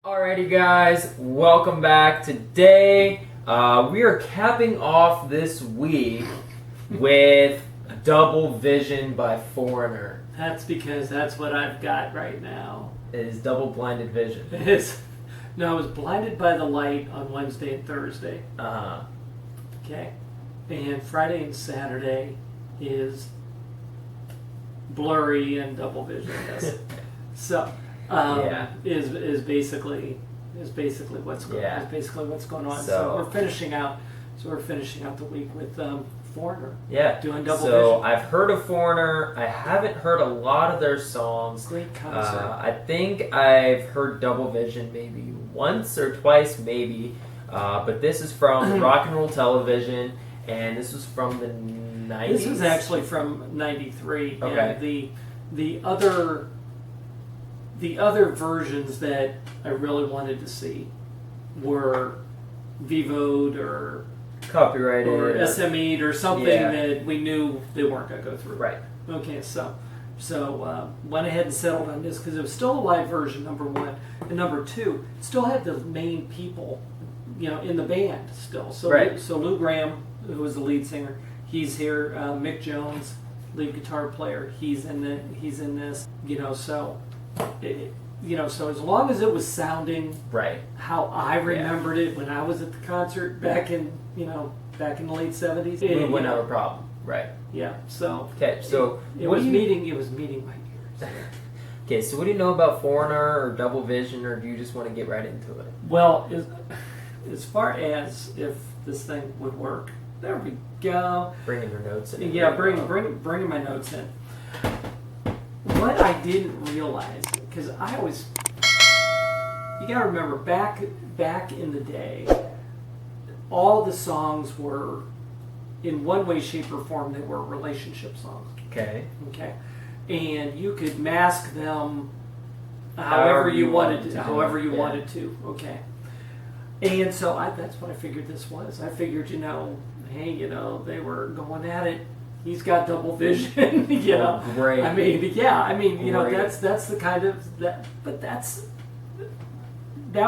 Alrighty guys, welcome back. Today we are capping off this week with Double Vision by Foreigner. That's because that's what I've got right now. It is double blinded vision. It is. No, I was blinded by the light on Wednesday and Thursday. Okay. And Friday and Saturday is blurry and double vision. Yes. So is basically what's going on. So we're finishing out the week with Foreigner. Yeah. Doing double vision. So I've heard of Foreigner. I haven't heard a lot of their songs. Great concert. I think I've heard Double Vision maybe once or twice, maybe. But this is from Rock and Roll Television, and this was from the 90s. This was actually from '93. Okay. And the other versions that I really wanted to see were Vivoed or Copyrighted or SME'd or something that we knew they weren't going to go through. Right. Okay, so went ahead and settled on this because it was still a live version, number one. And number two, it still had the main people, in the band still. So, right. So Lou Gramm, who was the lead singer, he's here. Mick Jones, lead guitar player, he's in this. So as long as it was sounding right how I remembered it when I was at the concert back in the late '70s, we wouldn't have a problem. Right. Yeah. So okay. So it was meeting my ears. Okay. So what do you know about Foreigner or Double Vision, or do you just want to get right into it? Well, as far as if this thing would work, there we go. Bringing your notes in. Yeah, bringing my notes in. What I didn't realize, because you got to remember back in the day, all the songs were, in one way, shape, or form, they were relationship songs. Okay. Okay. And you could mask them however you wanted to. Okay. And so that's what I figured this was. I figured, they were going at it. He's got double vision, Great. Great. That's the kind of that, but that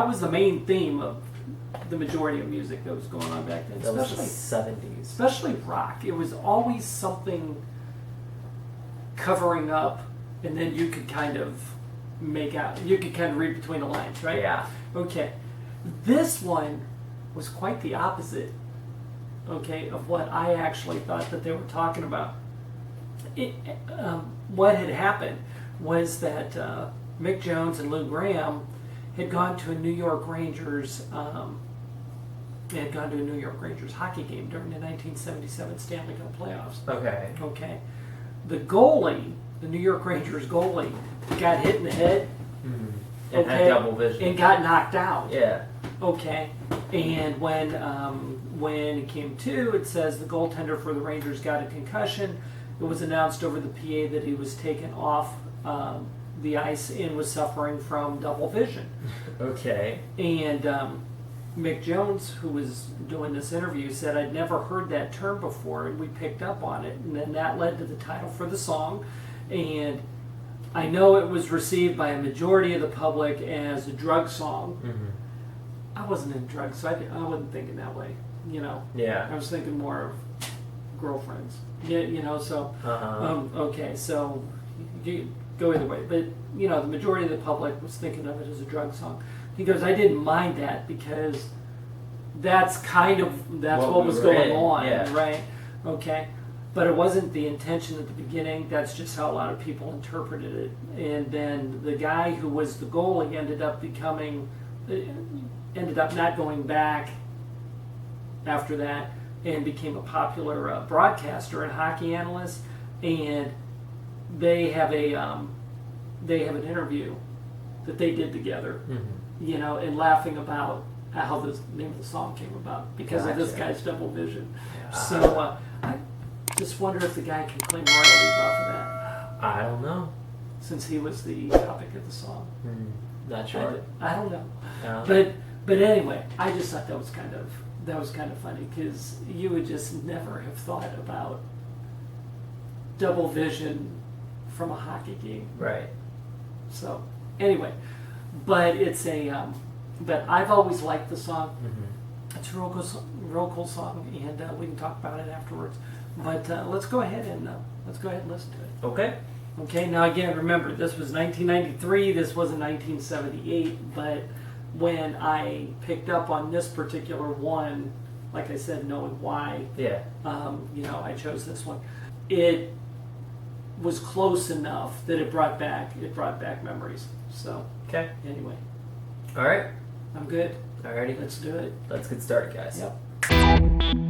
was the main theme of the majority of music that was going on back then, that especially was the 70s, especially rock. It was always something covering up, and then you could kind of read between the lines, right? Yeah. Okay. This one was quite the opposite. Okay, of what I actually thought that they were talking about. What had happened was that Mick Jones and Lou Gramm had gone to a New York Rangers hockey game during the 1977 Stanley Cup playoffs. Okay. Okay. The goalie, the New York Rangers goalie, got hit in the head. Mm-hmm. And had double vision. And got knocked out. Yeah. Okay. And when it came to, it says the goaltender for the Rangers got a concussion. It was announced over the PA that he was taken off the ice and was suffering from double vision. Okay. And Mick Jones, who was doing this interview, said, "I'd never heard that term before, and we picked up on it." And then that led to the title for the song. And I know it was received by a majority of the public as a drug song. Mm-hmm. I wasn't in drugs, so I wasn't thinking that way. Yeah. I was thinking more of girlfriends. Yeah, so okay, so you go either way, but the majority of the public was thinking of it as a drug song. He goes, I didn't mind that because that's what was going on, right? Okay, but it wasn't the intention at the beginning. That's just how a lot of people interpreted it. And then the guy who was the goalie ended up not going back after that, and became a popular broadcaster and hockey analyst. And they have an interview that they did together, and laughing about how the name of the song came about because of this guy's double vision. Yeah. So I just wonder if the guy can claim royalties off of that. I don't know, since he was the topic of the song. Not sure. I don't know. No. But anyway, I just thought that was kind of funny because you would just never have thought about double vision from a hockey game. Right. So anyway, but it's a But I've always liked the song. Mm-hmm. It's a real cool song, and we can talk about it afterwards. But let's go ahead and listen to it. Okay. Okay. Now again, remember this was 1993. This wasn't 1978. But when I picked up on this particular one, like I said, knowing why, I chose this one. It was close enough that it brought back memories. So anyway, all right, I'm good. Alrighty, Let's do it. Let's get started, guys. Yep.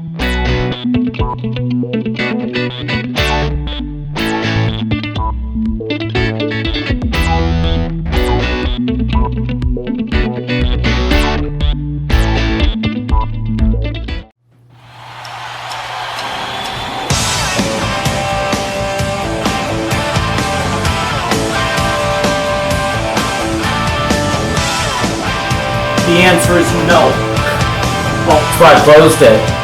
The answer is no. Well, that's why I closed it.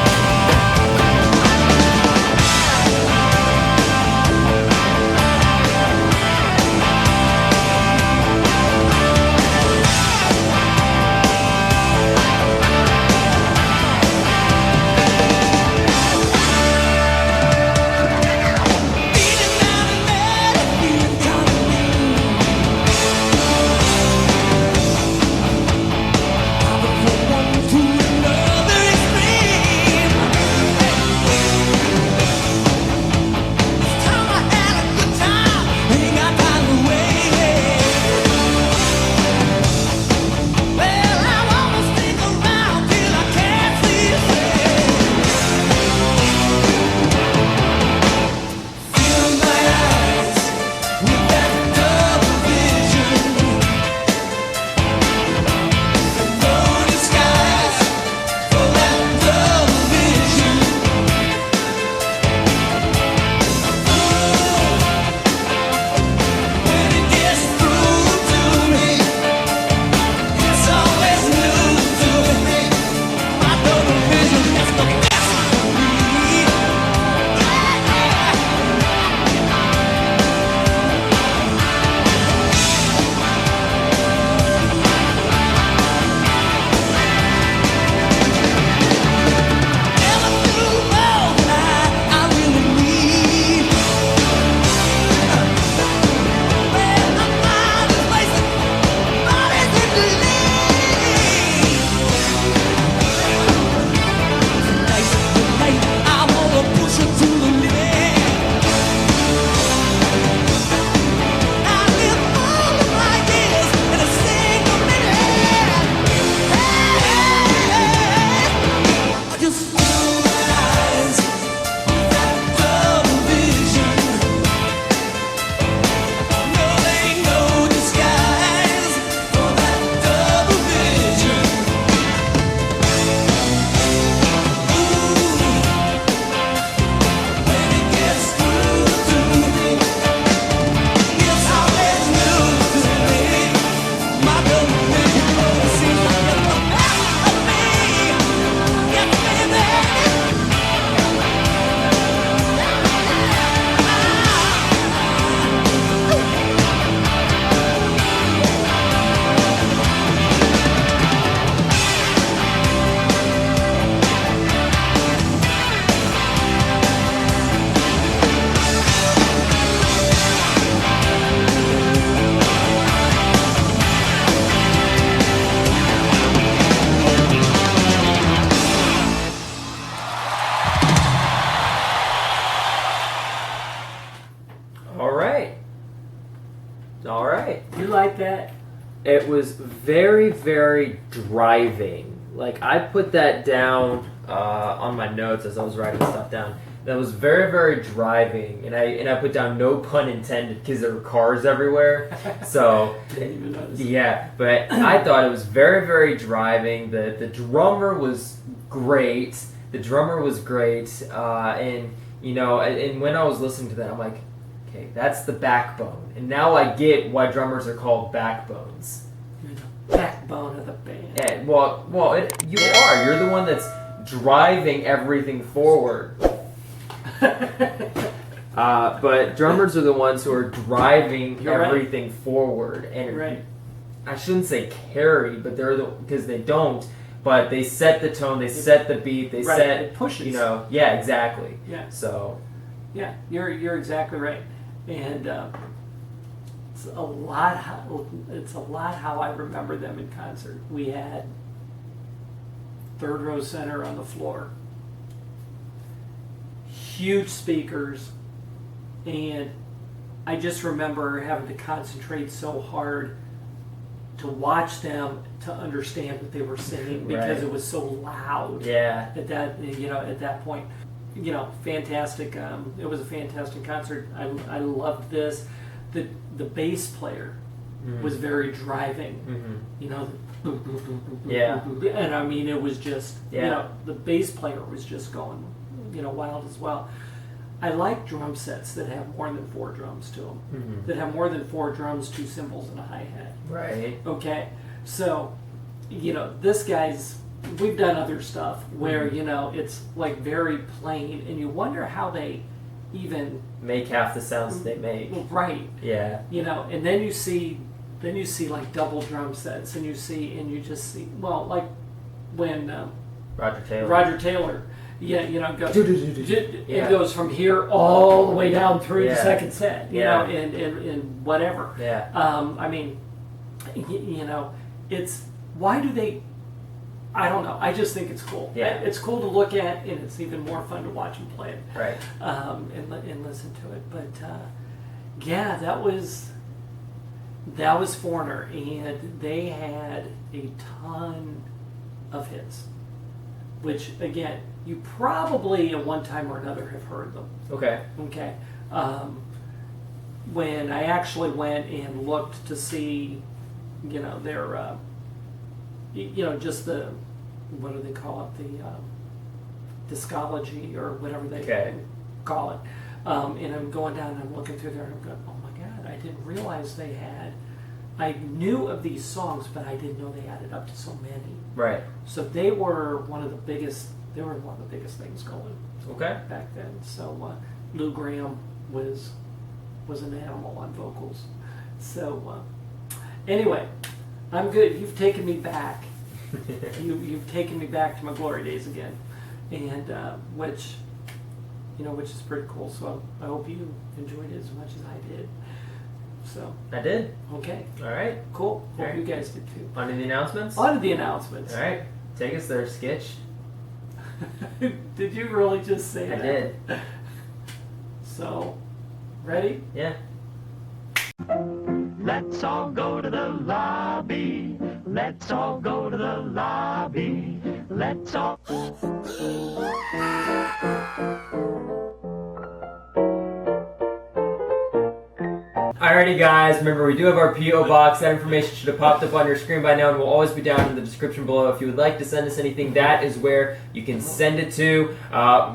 All right. You like that? It was very, very driving. Like, I put that down on my notes as I was writing stuff down. That was very, very driving, and I put down no pun intended because there were cars everywhere. So Didn't even notice. yeah, but I thought it was very, very driving. The drummer was great. And you know, and when I was listening to that, I'm like, okay, that's the backbone. And now I get why drummers are called backbones. You're the backbone of the band. And you are. You're the one that's driving everything forward. But drummers are the ones who are driving everything forward, and Right. I shouldn't say carry, but because they don't. But they set the tone, they set the beat, they set it pushes. Yeah, exactly. Yeah. So. Yeah, you're exactly right, and it's a lot. How I remember them in concert. We had third row center on the floor, huge speakers, and I just remember having to concentrate so hard to watch them to understand what they were singing because it was so loud. Yeah. At that point, fantastic. It was a fantastic concert. I loved this. The bass player was very driving. Yeah. And I mean, it was just the bass player was just going wild as well. I like drum sets that have more than 4 drums to them. That have more than 4 drums, 2 cymbals, and a hi-hat. Right. Okay. So, this guy's. We've done other stuff where it's like very plain, and you wonder how they even make half the sounds they make. Right. Yeah. And then you see like double drum sets, and you just see like when Roger Taylor. Goes, it goes from here all the way down through the second set, and whatever. Yeah. I mean, it's why do they? I don't know. I just think it's cool. Yeah. It's cool to look at, and it's even more fun to watch them play it. Right. And listen to it. But that was Foreigner, and they had a ton of hits, which again, you probably at one time or another have heard them. Okay. Okay. When I actually went and looked to see, their, just the, what do they call it, the discology or whatever they call it. And I'm going down and I'm looking through there and I'm going, oh my God, I didn't realize they had. I knew of these songs, but I didn't know they added up to so many. Right. So they were one of the biggest. They were one of the biggest things going. Okay. Back then. So Lou Gramm was an animal on vocals. So anyway, I'm good. You've taken me back. You've taken me back to my glory days again, and which is pretty cool. So I hope you enjoyed it as much as I did. So I did. Okay. All right. Cool. Hope right. you guys did too. On to the announcements? On to the announcements. All right. Take us there, Skitch. Did you really just say that? I did. So, ready? Yeah. Let's all go to the lobby. Let's all go to the lobby. Let's all... Alrighty guys, remember we do have our P.O. Box. That information should have popped up on your screen by now and will always be down in the description below. If you would like to send us anything, that is where you can send it to.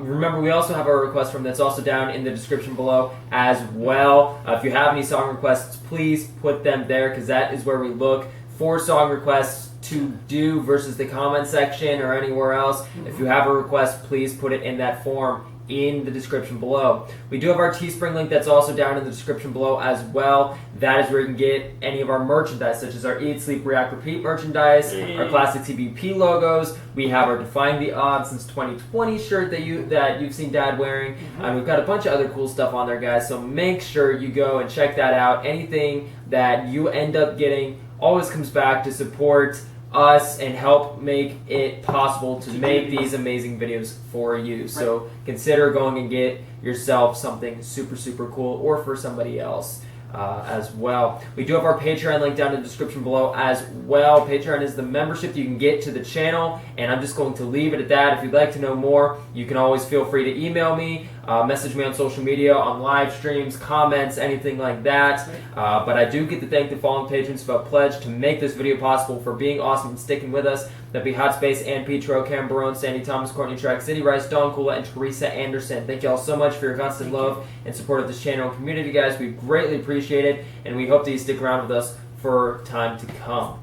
Remember, we also have our request form that's also down in the description below as well. If you have any song requests, please put them there because that is where we look for song requests to do versus the comment section or anywhere else. If you have a request, please put it in that form in the description below. We do have our Teespring link that's also down in the description below as well. That is where you can get any of our merchandise, such as our Eat, Sleep, React, Repeat merchandise, our classic TBP logos. We have our Defying the Odds Since 2020 shirt that you've seen Dad wearing. And we've got a bunch of other cool stuff on there, guys, so make sure you go and check that out. Anything that you end up getting always comes back to support us and help make it possible to make these amazing videos for you. So consider going and get yourself something super, super cool or for somebody else as well. We do have our Patreon link down in the description below as well. Patreon is the membership you can get to the channel, and I'm just going to leave it at that. If you'd like to know more, you can always feel free to email me, message me on social media, on live streams, comments, anything like that. But I do get to thank the following patrons who have pledged to make this video possible, for being awesome and sticking with us. That'd be Hot Space, Ann Petro, Cam Barone, Sandy Thomas, Courtney Track, City Rice, Dawn Kula, and Teresa Anderson. Thank you all so much for your constant love and support of this channel and community, guys. We greatly appreciate it, and we hope that you stick around with us for time to come.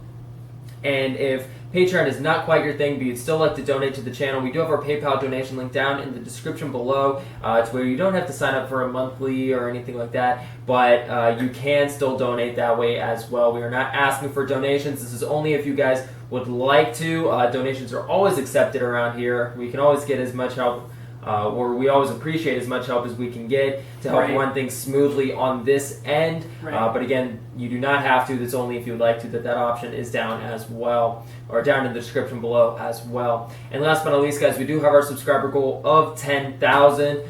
And if Patreon is not quite your thing, but you'd still like to donate to the channel, we do have our PayPal donation link down in the description below. It's where you don't have to sign up for a monthly or anything like that, but you can still donate that way as well. We are not asking for donations. This is only if you guys would like to. Donations are always accepted around here. We can always get as much help, or we always appreciate as much help as we can get to help run things smoothly on this end. But again, you do not have to. That's only if you would like to. That option is down as well, or down in the description below as well. And last but not least, guys, we do have our subscriber goal of 10,000.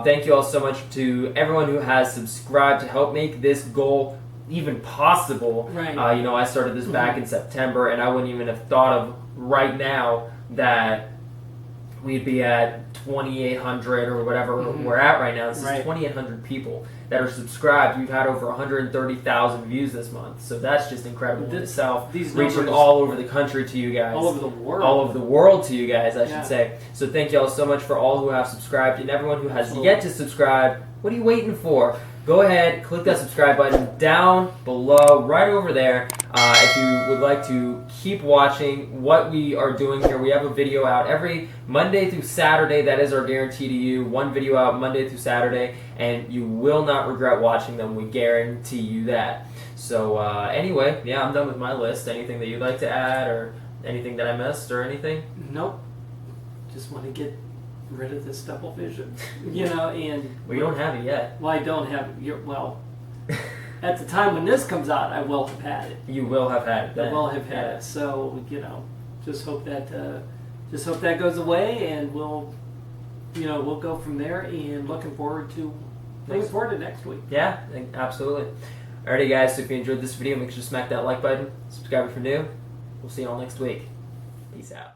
Thank you all so much to everyone who has subscribed to help make this goal even possible. I started this back in September, and I wouldn't even have thought of right now that we'd be at 2,800 or whatever we're at right now. This is 2,800 people that are subscribed. We've had over 130,000 views this month, so that's just incredible in itself. These reaching all over the country to you guys, all over the world, to you guys, I should say. So thank you all so much for all who have subscribed, and everyone who has yet to subscribe. What are you waiting for? Go ahead, click that subscribe button down below, right over there. If you would like to keep watching what we are doing here, we have a video out every Monday through Saturday. That is our guarantee to you. One video out Monday through Saturday, and you will not regret watching them. We guarantee you that. So anyway, yeah, I'm done with my list. Anything that you'd like to add, or anything that I missed, or anything? Nope. Just want to get rid of this double vision, and well, you don't have it yet. Well, I don't have it. Well, at the time when this comes out, I will have had it. You will have had it then. I will have had it. So just hope that goes away, and we'll go from there. And looking forward to next week. Yeah, absolutely. Alrighty, guys. So if you enjoyed this video, make sure to smack that like button. Subscribe if you're new. We'll see you all next week. Peace out.